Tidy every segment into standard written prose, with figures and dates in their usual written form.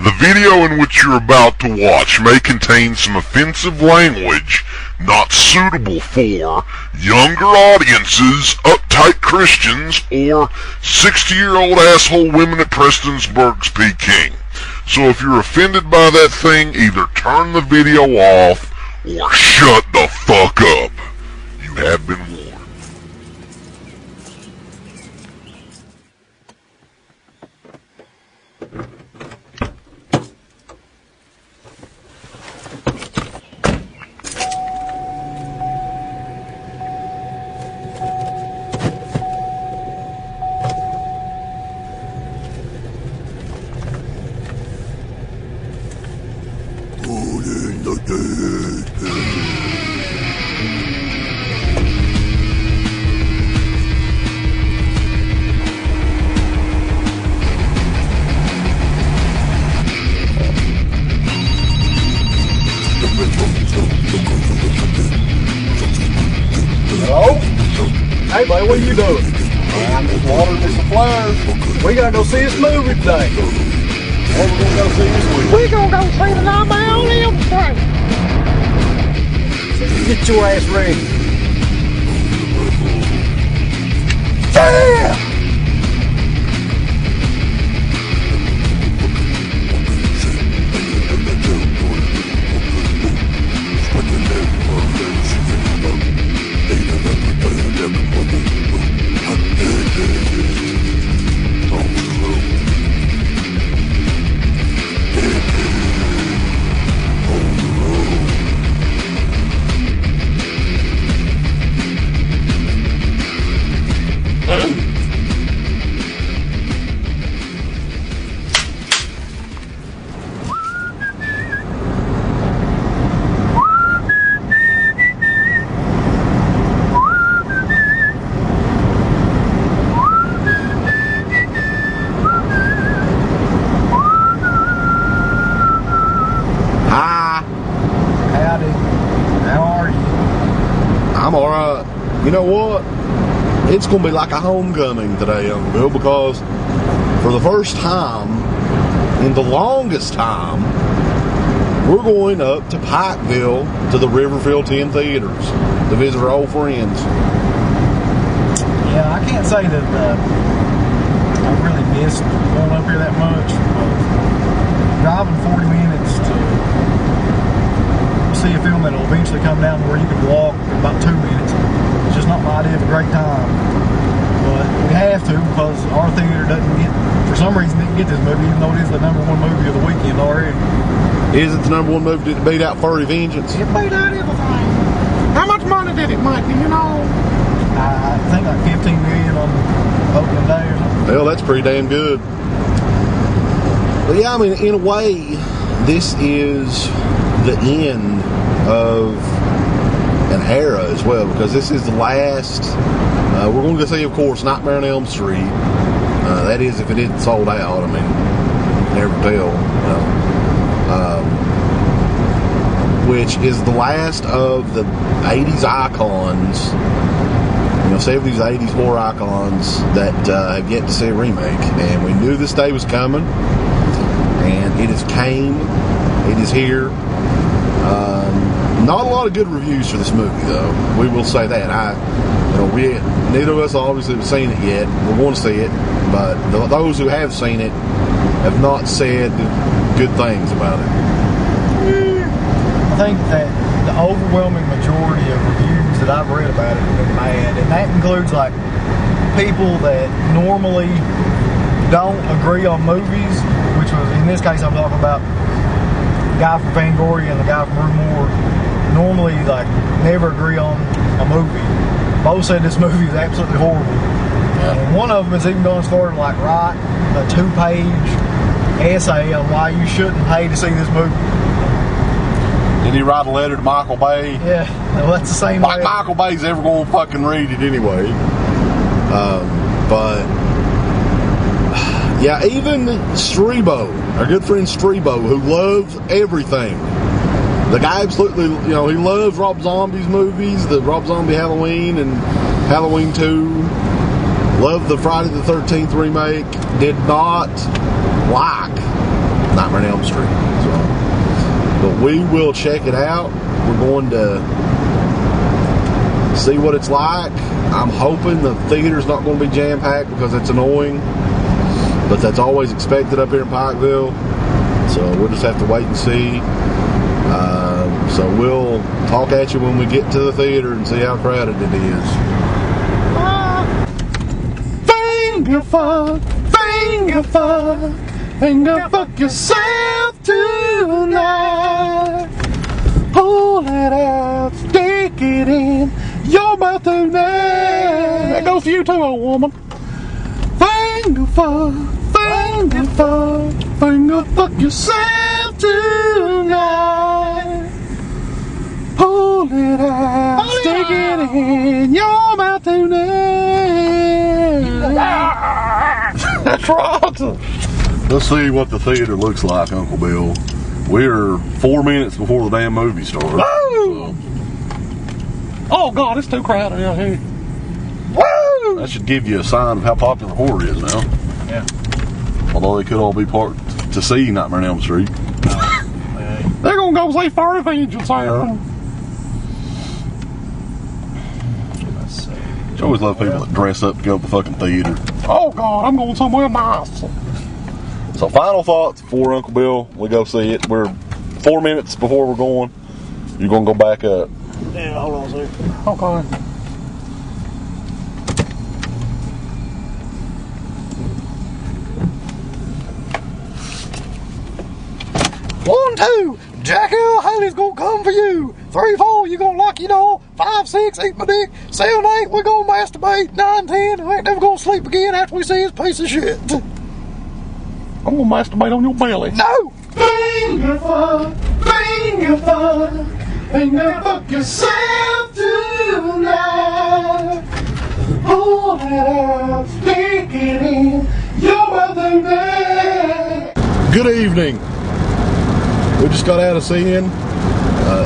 The video in which you're about to watch may contain some offensive language not suitable for younger audiences, uptight Christians, or 60-year-old asshole women at Prestonsburg's Peking. So if you're offended by that thing, either turn the video off or shut the fuck up. You have been warned. Hey, buddy, what are you doing? I'm just watering me some flowers. We gotta go see this movie today. What are we gonna go see this movie? We gonna go see the Nightmare on Elm Street. Get your ass ready. Yeah! I'm alright. You know what? It's going to be like a homecoming today, Young Bill, because for the first time, in the longest time, we're going up to Pikeville to the Riverfield 10 Theaters to visit our old friends. Yeah, I can't say that I really missed going up here that much. Driving 40 minutes to see a film that'll eventually come down where you can walk in about 2 minutes. It's just not my idea of a great time. But we have to, because our theater doesn't get, for some reason, didn't get this movie, even though it is the #1 movie of the weekend already. Is it the #1 movie that beat out Furry Vengeance? It beat out everything. How much money did it make? Do you know? I think like $15 million on opening day or something. Well, that's pretty damn good. But yeah, I mean, in a way, this is the end of an era as well, because this is the last. We're going to see, of course, Nightmare on Elm Street. That is, if it isn't sold out. I mean, never tell. Which is the last of the 80s icons, 70s, 80s horror icons that have yet to see a remake. And we knew this day was coming, and it has came. It is here. Not a lot of good reviews for this movie, though. We will say that. Neither of us obviously have seen it yet. We want to see it, but those who have seen it have not said good things about it. I think that the overwhelming majority of reviews that I've read about it have been bad, and that includes like people that normally don't agree on movies, which was, in this case, I'm talking about the guy from Fangoria and the guy from Rue Moore. Normally, like, never agree on a movie. Both said this movie is absolutely horrible. Yeah. And one of them is even going as far as like write a 2-page essay on why you shouldn't pay to see this movie. Did he write a letter to Michael Bay? Yeah, well, that's the same way. Michael Bay's ever going to fucking read it anyway. But yeah, even Strebo, our good friend Strebo, who loves everything. The guy absolutely, he loves Rob Zombie's movies, the Rob Zombie Halloween and Halloween 2. Loved the Friday the 13th remake. Did not like Nightmare on Elm Street. So, but we will check it out. We're going to see what it's like. I'm hoping the theater's not going to be jam-packed because it's annoying, but that's always expected up here in Pikeville. So we'll just have to wait and see. So we'll talk at you when we get to the theater and see how crowded it is. Finger fuck, finger fuck yourself tonight. Pull it out, stick it in your mouth tonight. That goes for you too, old woman. Finger fuck, finger fuck yourself tonight. Pull it out, stick it in your mouth tonight. That's right. Let's see what the theater looks like, Uncle Bill. We're 4 minutes before the damn movie starts. Woo! Oh God, it's too crowded out here. Woo! That should give you a sign of how popular horror is now. Yeah. Although they could all be parked to see Nightmare on Elm Street. They're gonna go see Furry Vengeance. I always love people that dress up to go to the fucking theater. Oh God, I'm going somewhere nice. So final thoughts for Uncle Bill. We go see it. We're 4 minutes before we're going. You're gonna go back up. Yeah, hold on a second. Okay. One, two, Jack L. Haley's gonna come for you. 3, 4, you gonna lock your door. 5, 6, eat my dick. 7, 8, we're gonna masturbate. 9, 10, we ain't never gonna sleep again after we see his piece of shit. I'm gonna masturbate on your belly. No! Finger fuck, finger fuck, finger fuck yourself tonight. Pull it out, stick it in your mother bed. Good evening. We just got out of seeing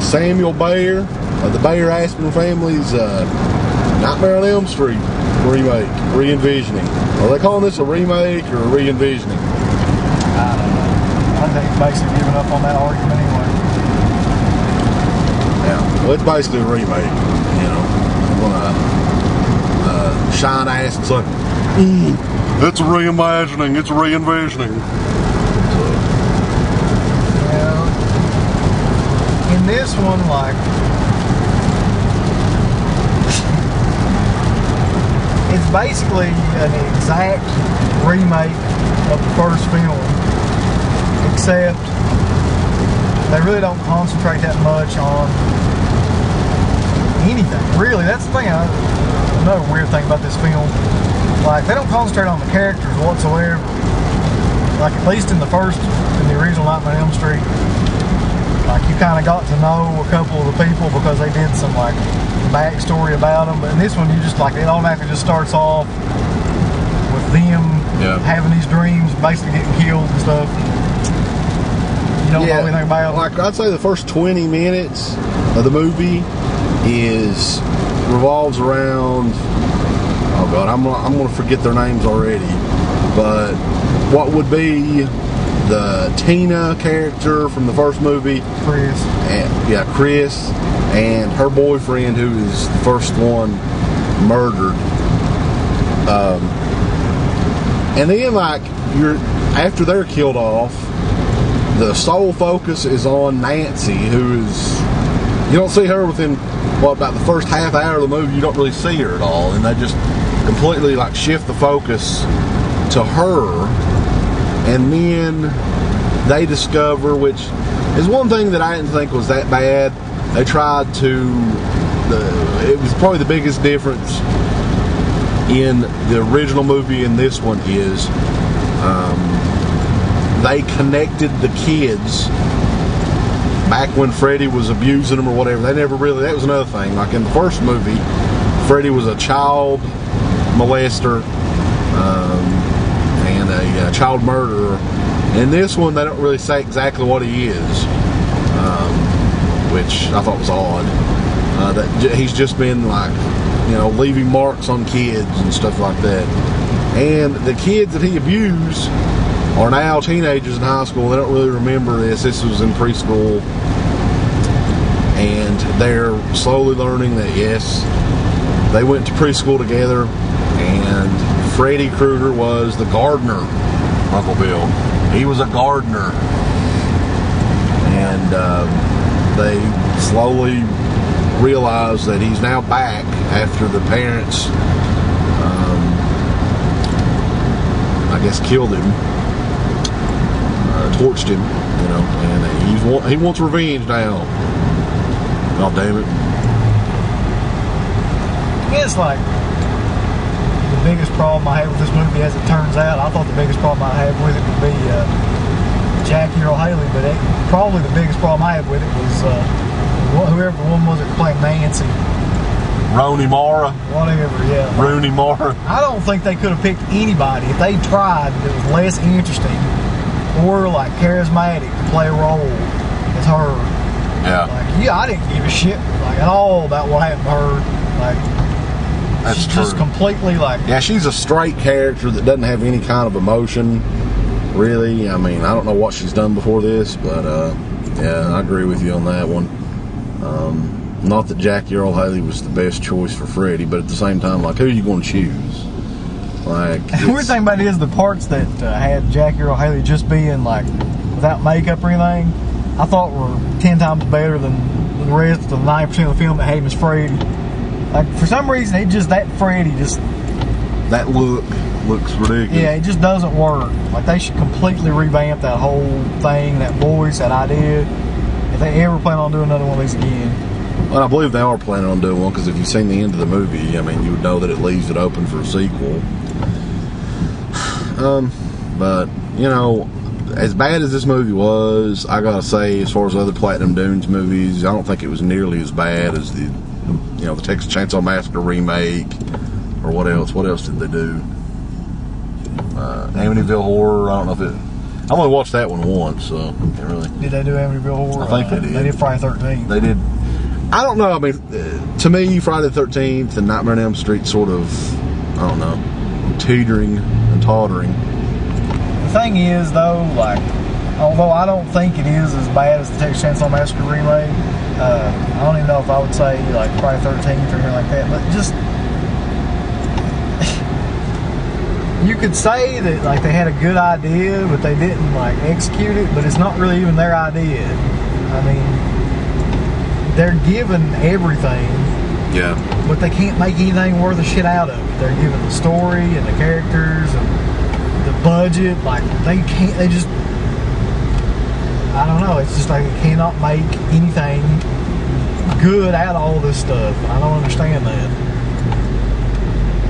Samuel Bayer, the Bayer Aspen family's Nightmare on Elm Street remake, re-envisioning. Are they calling this a remake or a re-envisioning? I don't know. I think it's basically giving up on that argument anyway. Yeah, well, it's basically a remake. You know, I'm gonna shine ass and say, it's a reimagining, it's a re-envisioning. In this one, like, it's basically an exact remake of the first film, except they really don't concentrate that much on anything. Really, that's the thing. Another weird thing about this film, like, they don't concentrate on the characters whatsoever. Like, at least in the original Nightmare on Elm Street, like, you kind of got to know a couple of the people because they did some, like, backstory about them. But in this one, you just, like, it automatically just starts off with them having these dreams, basically getting killed and stuff. You don't know anything about them. Like, I'd say the first 20 minutes of the movie revolves around, oh God, I'm gonna forget their names already, but what would be the Tina character from the first movie, Chris, and her boyfriend, who is the first one murdered. And then, like, after they're killed off, the sole focus is on Nancy, who is, you don't see her within about the first half hour of the movie. You don't really see her at all, and they just completely, like, shift the focus to her. And then they discover, which is one thing that I didn't think was that bad. They tried to, it was probably the biggest difference in the original movie and this one is, they connected the kids back when Freddy was abusing them or whatever. They never really, that was another thing. Like in the first movie, Freddy was a child molester, and a child murderer. In this one, they don't really say exactly what he is, which I thought was odd. That he's just been, like, you know, leaving marks on kids and stuff like that. And the kids that he abused are now teenagers in high school. They don't really remember this. This was in preschool. And they're slowly learning that, yes, they went to preschool together, and Freddy Krueger was the gardener, Uncle Bill. He was a gardener. And they slowly realize that he's now back after the parents, I guess, killed him, torched him, you know, and he wants revenge now. God damn it. I guess, like, the biggest problem I had with this movie, as it turns out, I thought the biggest problem I had with it would be Jackie Earle Haley, but probably the biggest problem I had with it was whoever the one was that played Nancy. Rooney Mara. Whatever, yeah. Rooney Mara. I don't think they could have picked anybody if they tried that was less interesting or, like, charismatic to play a role as her. Yeah. Like, yeah, I didn't give a shit, like, at all about what happened to her. Like, that's she's true. just completely, like... Yeah, she's a straight character that doesn't have any kind of emotion, really. I mean, I don't know what she's done before this, but, yeah, I agree with you on that one. Not that Jackie Earle Haley was the best choice for Freddy, but at the same time, like, who are you going to choose? Like, the weird thing about it is the parts that had Jackie Earle Haley just being, like, without makeup or anything, I thought were 10 times better than the rest of the 90% of the film that had him as Freddy. Like, for some reason, that Freddy just... That looks ridiculous. Yeah, it just doesn't work. Like, they should completely revamp that whole thing, that voice, that idea, if they ever plan on doing another one of these again. Well, I believe they are planning on doing one, because if you've seen the end of the movie, I mean, you would know that it leaves it open for a sequel. But, you know, as bad as this movie was, I gotta say, as far as other Platinum Dunes movies, I don't think it was nearly as bad as the Texas Chainsaw Massacre remake, or what else? What else did they do? Amityville Horror. I don't know if it. I only watched that one once, so can't really. Did they do Amityville Horror? I think they did. They did Friday the 13th. They did. I don't know. I mean, to me, Friday the 13th and Nightmare on Elm Street sort of, I don't know, teetering and tottering. The thing is, though, like, although I don't think it is as bad as the Texas Chainsaw Massacre remake, I don't even know if I would say, like, Friday the 13th or anything like that, but just, you could say that, like, they had a good idea, but they didn't, like, execute it, but it's not really even their idea. I mean, they're given everything, yeah, but they can't make anything worth a shit out of it. They're given the story and the characters and the budget, like, they just, I don't know, it's just like they cannot make anything good out of all this stuff. I don't understand that.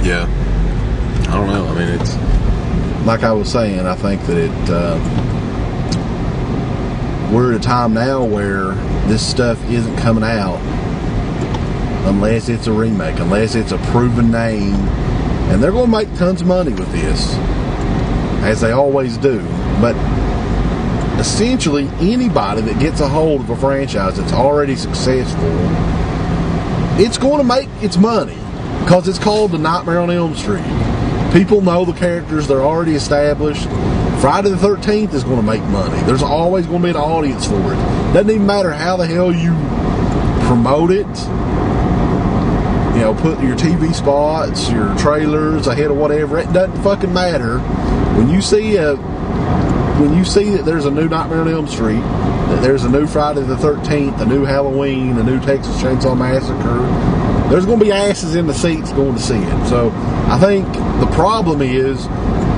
Yeah. I don't know. I mean, it's, like I was saying, I think that we're at a time now where this stuff isn't coming out unless it's a remake, unless it's a proven name, and they're going to make tons of money with this, as they always do. But essentially, anybody that gets a hold of a franchise that's already successful, it's going to make its money, because it's called The Nightmare on Elm Street. People know the characters, they're already established. Friday the 13th is going to make money. There's always going to be an audience for it. Doesn't even matter how the hell you promote it. You know, put your TV spots, your trailers ahead of whatever. It doesn't fucking matter. When you see that there's a new Nightmare on Elm Street, that there's a new Friday the 13th, a new Halloween, a new Texas Chainsaw Massacre, there's going to be asses in the seats going to see it. So I think the problem is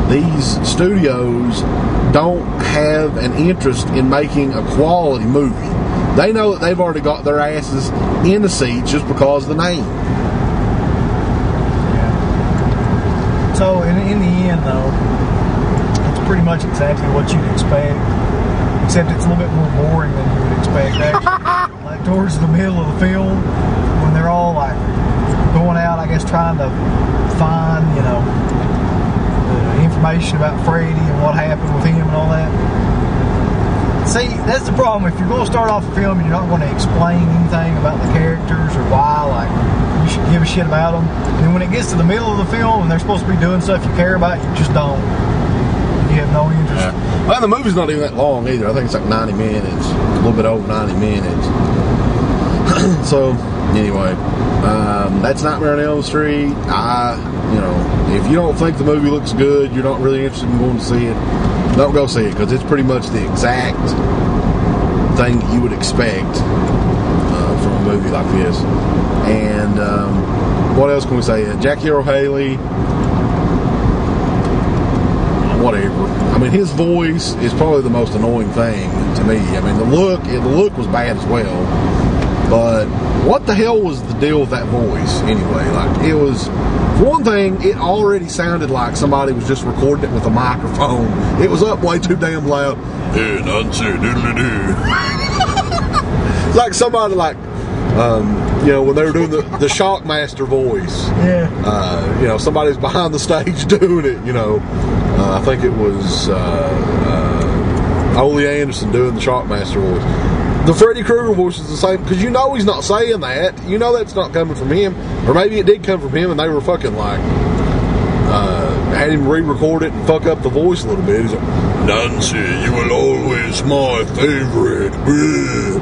these studios don't have an interest in making a quality movie. They know that they've already got their asses in the seats just because of the name. Yeah. So in the end, though, it's pretty much exactly what you'd expect, except it's a little bit more boring than you would expect, actually. Like, towards the middle of the film, when they're all, like, going out, I guess, trying to find, you know, the information about Freddy and what happened with him and all that. See, that's the problem. If you're going to start off a film and you're not going to explain anything about the characters or why, like, you should give a shit about them, and when it gets to the middle of the film and they're supposed to be doing stuff you care about, you just don't. You have no interest. Yeah. Well, the movie's not even that long either. I think it's like 90 minutes, a little bit over 90 minutes. So, anyway, that's Nightmare on Elm Street. If you don't think the movie looks good, you're not really interested in going to see it, don't go see it, because it's pretty much the exact thing that you would expect from a movie like this. And what else can we say? Jackie Earle Haley, whatever. I mean, his voice is probably the most annoying thing to me. I mean, the look was bad as well. But what the hell was the deal with that voice anyway? Like, it was, for one thing, it already sounded like somebody was just recording it with a microphone. It was up way too damn loud. Hey, Nancy, doodly-doo. It's like somebody like, when they were doing the Shockmaster voice. Yeah. Somebody's behind the stage doing it, I think it was Ole Anderson doing the Shockmaster voice. The Freddy Krueger voice is the same, because he's not saying that. That's not coming from him. Or maybe it did come from him and they were fucking like, had him re-record it and fuck up the voice a little bit. He's like, Nancy, you will always my favorite. Yeah,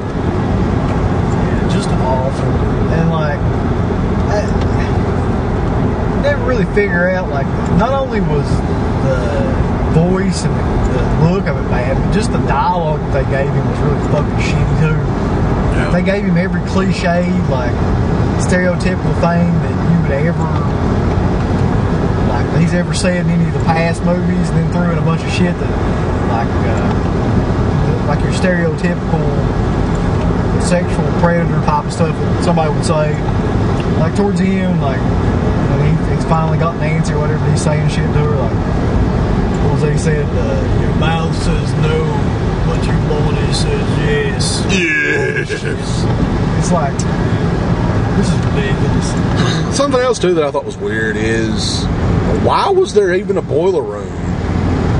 just awful. And like, I never really figure out, like, not only was the voice and the look of it bad, but just the dialogue that they gave him was really fucking shitty too. Yeah. They gave him every cliche, like, stereotypical thing that you would ever, like, he's ever said in any of the past movies, and then threw in a bunch of shit that, like your stereotypical sexual predator type of stuff that somebody would say. Like, towards the end, like, he's finally got Nancy or whatever, he's saying shit to her, like, he said, your mouth says no, but your body says yes. Yes. It's like, this is ridiculous. Something else, too, that I thought was weird is, why was there even a boiler room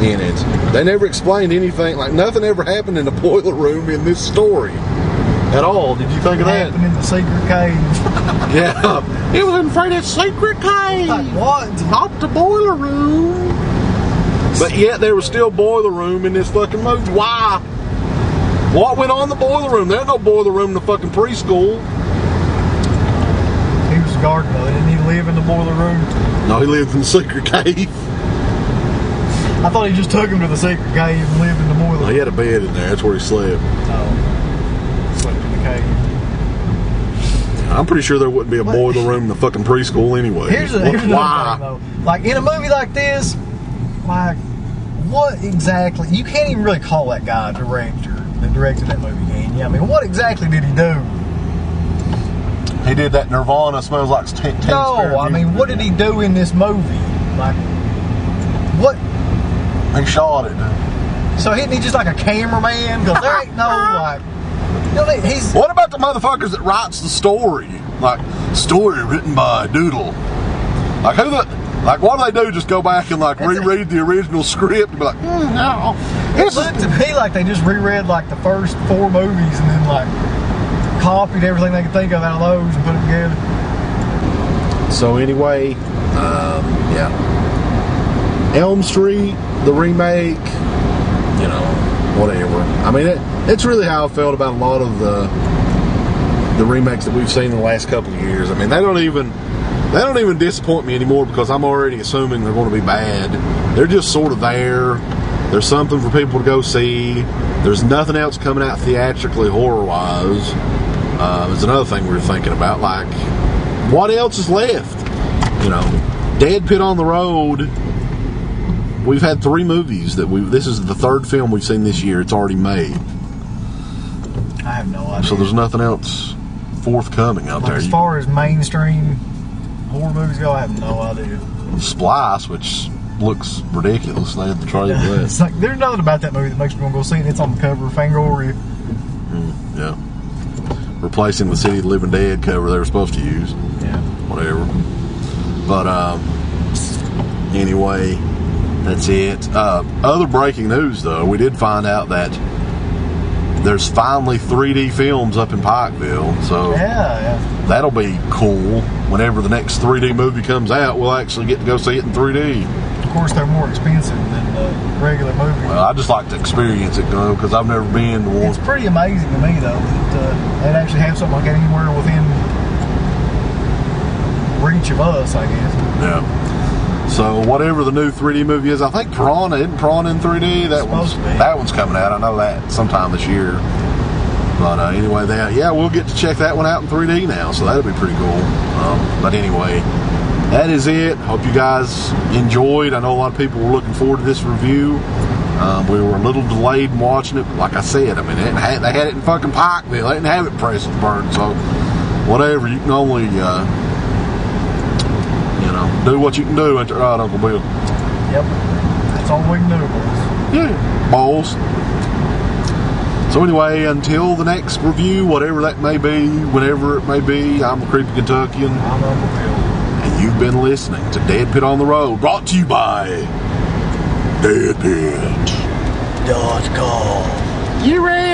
in it? They never explained anything. Like, nothing ever happened in the boiler room in this story at all. Did you think of that? Happened in the secret cave. Yeah. It was in Freddy's secret cave. Like, what? Not the boiler room. But yet there was still boiler room in this fucking movie. Why? What went on in the boiler room? There's no boiler room in the fucking preschool. He was a gardener, though. Didn't he live in the boiler room? No, he lived in the secret cave. I thought he just took him to the secret cave and lived in the boiler room. No, he had a bed in there. That's where he slept. Oh. Slept in the cave. I'm pretty sure there wouldn't be a boiler room in the fucking preschool anyway. Here's another thing, though. Like, in a movie like this, like, what exactly, you can't even really call that guy a director that directed that movie, can you? I mean, what exactly did he do? He did that Nirvana Smells Like Teen Spirit. No, I mean, what did he do in this movie? Like, what? He shot it. So isn't he just like a cameraman? Because there ain't no, like, he's... What about the motherfuckers that writes the story? Like, story written by Doodle. Like, like, what do they do? Just go back and, like, reread the original script and be like, no. It looked to me like they just reread, like, the first 4 movies and then, like, copied everything they could think of out of those and put it together. So, anyway, yeah. Elm Street, the remake, whatever. I mean, it's really how I felt about a lot of the remakes that we've seen in the last couple of years. I mean, they don't even disappoint me anymore because I'm already assuming they're going to be bad. They're just sort of there. There's something for people to go see. There's nothing else coming out theatrically horror-wise. There's another thing we were thinking about, like, what else is left? DEADPIT on the road. We've had 3 movies this is the 3rd film we've seen this year. It's already made. I have no idea. So there's nothing else forthcoming out there. As far as mainstream horror movies go, I have no idea. Splice, which looks ridiculous. They had the trailer for that. It's like, there's nothing about that movie that makes me want to go see it. It's on the cover of Fangoria. Yeah. Replacing the City of the Living Dead cover they were supposed to use. Yeah. Whatever. But, anyway, that's it. Other breaking news, though. We did find out that there's finally 3D films up in Pikeville. So yeah. That'll be cool. Whenever the next 3D movie comes out, we'll actually get to go see it in 3D. Of course, they're more expensive than the regular movie. Well, I just like to experience it, though, because I've never been to one. It's pretty amazing to me, though, that they'd actually have something like that anywhere within reach of us, I guess. Yeah. So whatever the new 3D movie is, I think Piranha, isn't Piranha in 3D? That one's coming out. I know that sometime this year. But anyway, we'll get to check that one out in 3D now, so that'll be pretty cool. But anyway, that is it. Hope you guys enjoyed. I know a lot of people were looking forward to this review. We were a little delayed in watching it, but like I said, I mean, they had it in fucking Pikeville. They didn't have it in Prestonsburg, so whatever. You can only, do what you can do. Ain't that right, Uncle Bill? Yep. That's all we can do, boys. Yeah, balls. So anyway, until the next review, whatever that may be, whenever it may be, I'm a Creepy Kentuckian. I'm Uncle Bill. And you've been listening to DEADPIT on the Road, brought to you by DEADPIT.com. You ready?